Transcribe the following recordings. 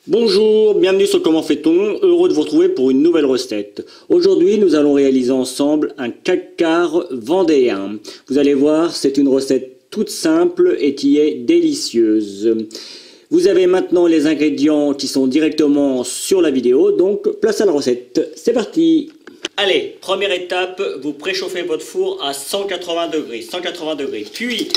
Bonjour, bienvenue sur Comment fait-on, heureux de vous retrouver pour une nouvelle recette. Aujourd'hui, nous allons réaliser ensemble un cacar vendéen. Vous allez voir, c'est une recette toute simple et qui est délicieuse. Vous avez maintenant les ingrédients qui sont directement sur la vidéo, donc place à la recette. C'est parti! Allez, première étape, vous préchauffez votre four à 180 degrés. Puis,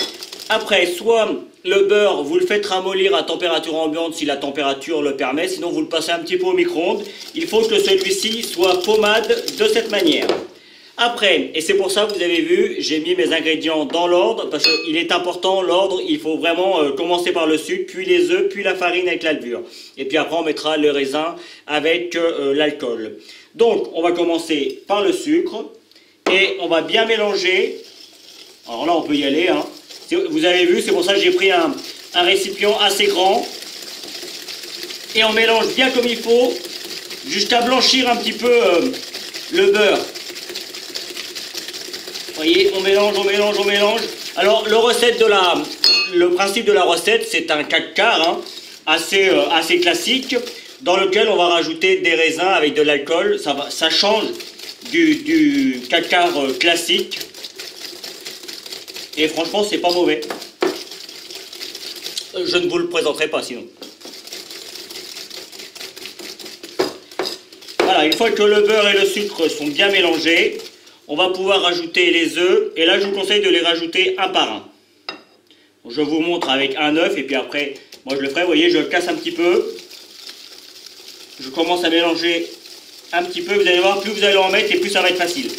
après, soit le beurre, vous le faites ramollir à température ambiante si la température le permet, sinon vous le passez un petit peu au micro-ondes. Il faut que celui-ci soit pommade de cette manière. Après, et c'est pour ça que vous avez vu, j'ai mis mes ingrédients dans l'ordre, parce qu'il est important, l'ordre, il faut vraiment commencer par le sucre, puis les œufs, puis la farine avec la levure. Et puis après, on mettra le raisin avec l'alcool. Donc, on va commencer par le sucre, et on va bien mélanger. Alors là, on peut y aller, hein. Vous avez vu, c'est pour ça que j'ai pris un récipient assez grand. Et on mélange bien comme il faut, jusqu'à blanchir un petit peu le beurre. Vous voyez, on mélange. Alors, le principe de la recette, c'est un cacar hein, assez classique, dans lequel on va rajouter des raisins avec de l'alcool. Ça change du cacar classique. Et franchement, c'est pas mauvais. Je ne vous le présenterai pas sinon. Voilà, une fois que le beurre et le sucre sont bien mélangés, on va pouvoir rajouter les œufs. Et là, je vous conseille de les rajouter un par un. Je vous montre avec un œuf et puis après, moi je le ferai. Vous voyez, je le casse un petit peu. Je commence à mélanger un petit peu. Vous allez voir, plus vous allez en mettre et plus ça va être facile.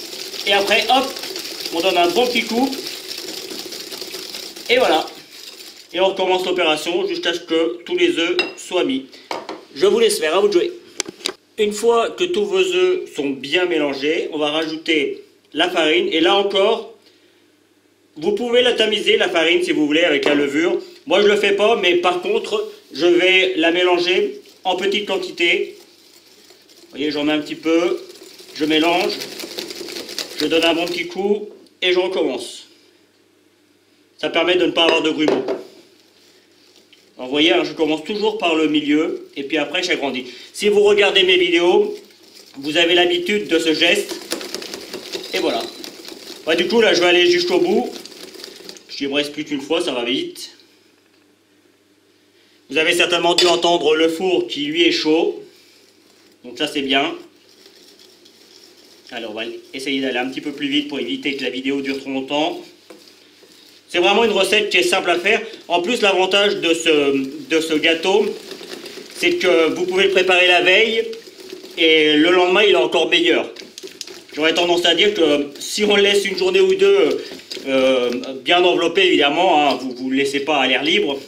Et après, hop, on donne un bon petit coup. Et voilà. Et on recommence l'opération jusqu'à ce que tous les œufs soient mis. Je vous laisse faire, à vous de jouer. Une fois que tous vos œufs sont bien mélangés, on va rajouter la farine. Et là encore, vous pouvez la tamiser, la farine, si vous voulez, avec la levure. Moi, je ne le fais pas, mais par contre, je vais la mélanger en petite quantité. Vous voyez, j'en mets un petit peu. Je mélange. Je donne un bon petit coup. Et je recommence. Ça permet de ne pas avoir de grumeaux. Alors, vous voyez, je commence toujours par le milieu. Et puis après, j'agrandis. Si vous regardez mes vidéos, vous avez l'habitude de ce geste. Et voilà. Bah, du coup, là, je vais aller jusqu'au bout. Il me reste plus qu'une fois, ça va vite. Vous avez certainement dû entendre le four qui, lui, est chaud. Donc ça, c'est bien. Alors, on va essayer d'aller un petit peu plus vite pour éviter que la vidéo dure trop longtemps. C'est vraiment une recette qui est simple à faire. En plus, l'avantage de ce gâteau, c'est que vous pouvez le préparer la veille et le lendemain, il est encore meilleur. J'aurais tendance à dire que si on le laisse une journée ou deux bien enveloppé, évidemment, hein, vous ne le laissez pas à l'air libre.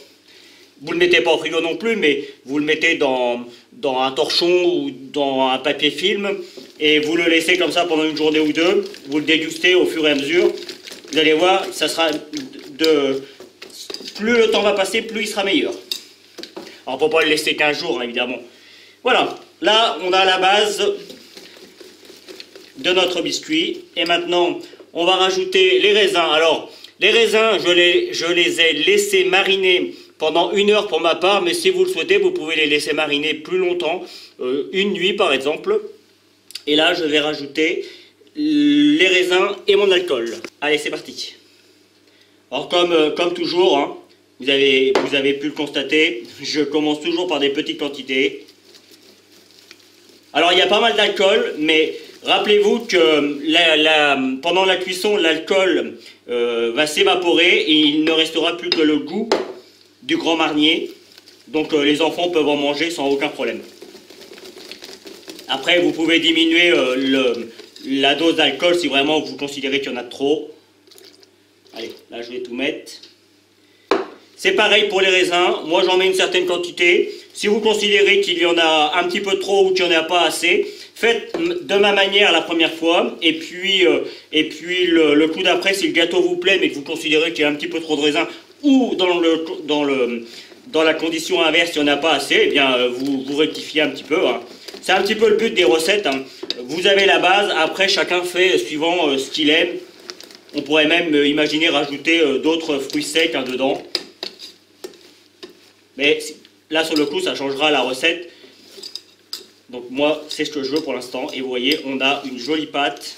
Vous ne le mettez pas au frigo non plus, mais vous le mettez dans un torchon ou dans un papier film et vous le laissez comme ça pendant une journée ou deux. Vous le dégustez au fur et à mesure. Vous allez voir, ça sera plus le temps va passer, plus il sera meilleur. Alors, on ne peut pas le laisser 15 jours, hein, évidemment. Voilà, là, on a la base de notre biscuit. Et maintenant, on va rajouter les raisins. Alors, les raisins, je les ai laissés mariner pendant 1 heure pour ma part, mais si vous le souhaitez, vous pouvez les laisser mariner plus longtemps, une nuit par exemple. Et là, je vais rajouter les raisins et mon alcool. Allez, c'est parti. Alors, comme toujours, hein, vous avez pu le constater, je commence toujours par des petites quantités. Alors, il y a pas mal d'alcool, mais rappelez-vous que pendant la cuisson, l'alcool va s'évaporer et il ne restera plus que le goût du Grand Marnier. Donc, les enfants peuvent en manger sans aucun problème. Après, vous pouvez diminuer la dose d'alcool si vraiment vous considérez qu'il y en a trop. Allez, là je vais tout mettre. C'est pareil pour les raisins, moi j'en mets une certaine quantité. Si vous considérez qu'il y en a un petit peu trop ou qu'il n'y en a pas assez, faites de ma manière la première fois. Et puis le coup d'après, si le gâteau vous plaît mais que vous considérez qu'il y a un petit peu trop de raisins, ou dans la condition inverse, il n'y en a pas assez, eh bien vous rectifiez un petit peu. Hein. C'est un petit peu le but des recettes. Hein. Vous avez la base, après chacun fait suivant ce qu'il aime. On pourrait même imaginer rajouter d'autres fruits secs hein, dedans. Mais là sur le coup ça changera la recette. Donc moi c'est ce que je veux pour l'instant. Et vous voyez on a une jolie pâte.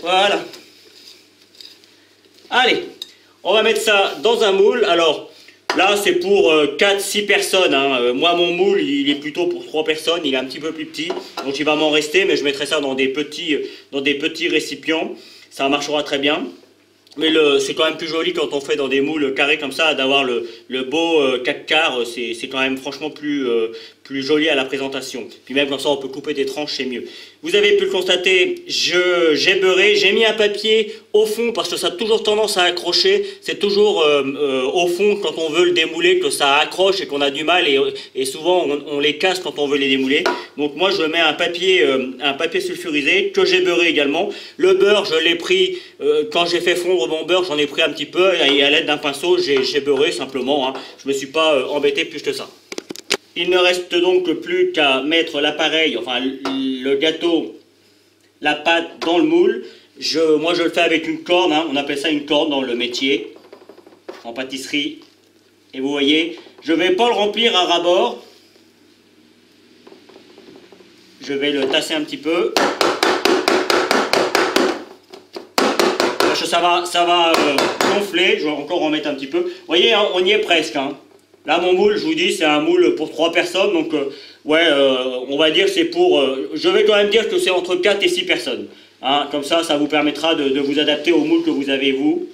Voilà. Allez, on va mettre ça dans un moule. Alors là c'est pour 4-6 personnes. Hein. Moi mon moule il est plutôt pour 3 personnes. Il est un petit peu plus petit. Donc il va m'en rester. Mais je mettrai ça dans des petits récipients. Ça marchera très bien. Mais c'est quand même plus joli quand on fait dans des moules carrés comme ça, d'avoir le beau 4 quarts, c'est quand même franchement plus joli à la présentation. Puis même comme ça on peut couper des tranches, c'est mieux. Vous avez pu le constater, j'ai beurré, j'ai mis un papier au fond parce que ça a toujours tendance à accrocher. C'est toujours au fond quand on veut le démouler que ça accroche et qu'on a du mal et souvent on les casse quand on veut les démouler. Donc moi je mets un papier sulfurisé que j'ai beurré également. Le beurre je l'ai pris quand j'ai fait fondre mon beurre, j'en ai pris un petit peu et à l'aide d'un pinceau j'ai beurré simplement. Hein. Je me suis pas embêté plus que ça. Il ne reste donc plus qu'à mettre l'appareil, enfin le gâteau, la pâte dans le moule. Moi je le fais avec une corde, hein, on appelle ça une corde dans le métier, en pâtisserie. Et vous voyez, je ne vais pas le remplir à ras-bord. Je vais le tasser un petit peu. Ça va gonfler, je vais encore en mettre un petit peu. Vous voyez, hein, on y est presque. Hein. Là, mon moule, je vous dis, c'est un moule pour 3 personnes. Donc, on va dire c'est pour... je vais quand même dire que c'est entre 4 et 6 personnes. Hein. Comme ça vous permettra de vous adapter au moule que vous avez, vous.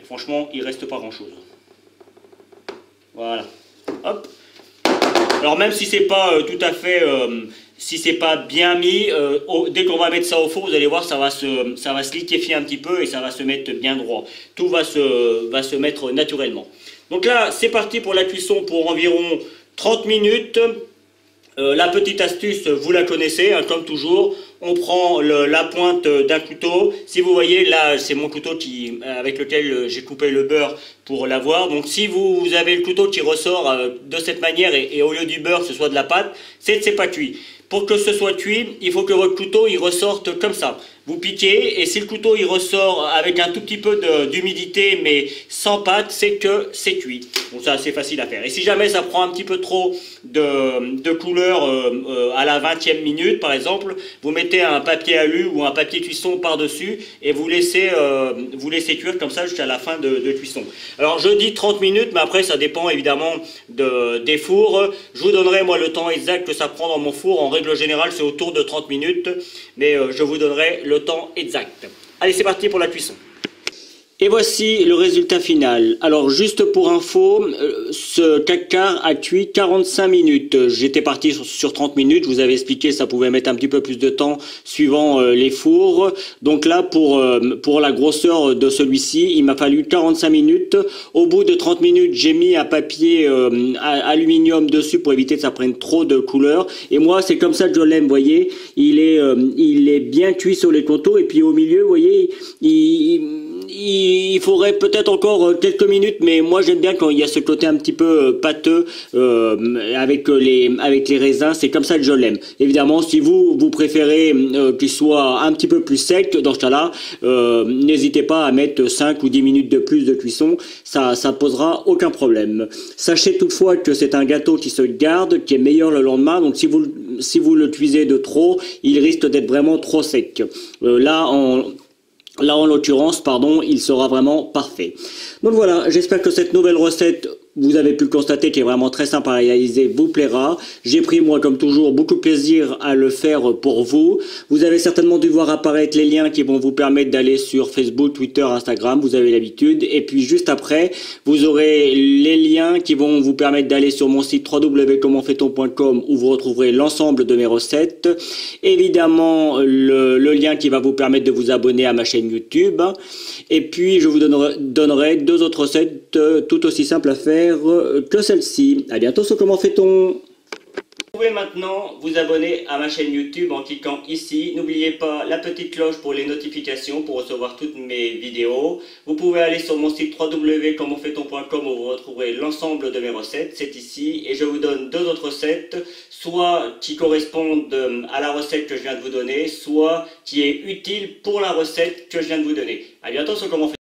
Et franchement, il ne reste pas grand-chose. Voilà. Hop. Alors, même si c'est pas tout à fait... si c'est pas bien mis, dès qu'on va mettre ça au four, vous allez voir, ça va se liquéfier un petit peu et ça va se mettre bien droit. Tout va se mettre naturellement. Donc là, c'est parti pour la cuisson pour environ 30 minutes. La petite astuce, vous la connaissez, hein, comme toujours. On prend la pointe d'un couteau. Si vous voyez, là, c'est mon couteau avec lequel j'ai coupé le beurre pour l'avoir. Donc si vous avez le couteau qui ressort de cette manière et au lieu du beurre, ce soit de la pâte, c'est pas cuit. Pour que ce soit cuit, il faut que votre couteau il ressorte comme ça. Vous piquez et si le couteau il ressort avec un tout petit peu d'humidité mais sans pâte, c'est que c'est cuit. Donc ça c'est facile à faire. Et si jamais ça prend un petit peu trop de couleur à la 20e minute par exemple, vous mettez un papier alu ou un papier cuisson par-dessus et vous laissez cuire comme ça jusqu'à la fin de cuisson. Alors je dis 30 minutes mais après ça dépend évidemment des fours. Je vous donnerai moi le temps exact que ça prend dans mon four. En règle générale c'est autour de 30 minutes mais je vous donnerai le temps exact. Allez, c'est parti pour la cuisson. Et voici le résultat final. Alors juste pour info, ce 4 quarts a cuit 45 minutes. J'étais parti sur 30 minutes, je vous avais expliqué ça pouvait mettre un petit peu plus de temps suivant les fours. Donc là pour la grosseur de celui-ci, il m'a fallu 45 minutes. Au bout de 30 minutes, j'ai mis un papier aluminium dessus pour éviter que ça prenne trop de couleur. Et moi c'est comme ça que je l'aime, vous voyez. Il est bien cuit sur les contours et puis au milieu, vous voyez, il faudrait peut-être encore quelques minutes, mais moi j'aime bien quand il y a ce côté un petit peu pâteux avec les raisins, c'est comme ça que je l'aime. Évidemment, si vous préférez qu'il soit un petit peu plus sec, dans ce cas-là, n'hésitez pas à mettre 5 ou 10 minutes de plus de cuisson, ça posera aucun problème. Sachez toutefois que c'est un gâteau qui se garde, qui est meilleur le lendemain, donc si vous le cuisez de trop, il risque d'être vraiment trop sec. Là en l'occurrence, il sera vraiment parfait. Donc voilà, j'espère que cette nouvelle recette, vous avez pu le constater, qui est vraiment très simple à réaliser, vous plaira. J'ai pris, moi, comme toujours, beaucoup de plaisir à le faire pour vous. Vous avez certainement dû voir apparaître les liens qui vont vous permettre d'aller sur Facebook, Twitter, Instagram, vous avez l'habitude. Et puis, juste après, vous aurez les liens qui vont vous permettre d'aller sur mon site www.commentfaiton.com où vous retrouverez l'ensemble de mes recettes. Évidemment, le lien qui va vous permettre de vous abonner à ma chaîne YouTube. Et puis, je vous donnerai 2 autres recettes tout aussi simples à faire que celle-ci. À bientôt sur Comment fait-on. Vous pouvez maintenant vous abonner à ma chaîne YouTube en cliquant ici. N'oubliez pas la petite cloche pour les notifications pour recevoir toutes mes vidéos. Vous pouvez aller sur mon site www.commentfaiton.com où vous retrouverez l'ensemble de mes recettes. C'est ici et je vous donne 2 autres recettes, soit qui correspondent à la recette que je viens de vous donner, soit qui est utile pour la recette que je viens de vous donner. À bientôt sur Comment fait-on.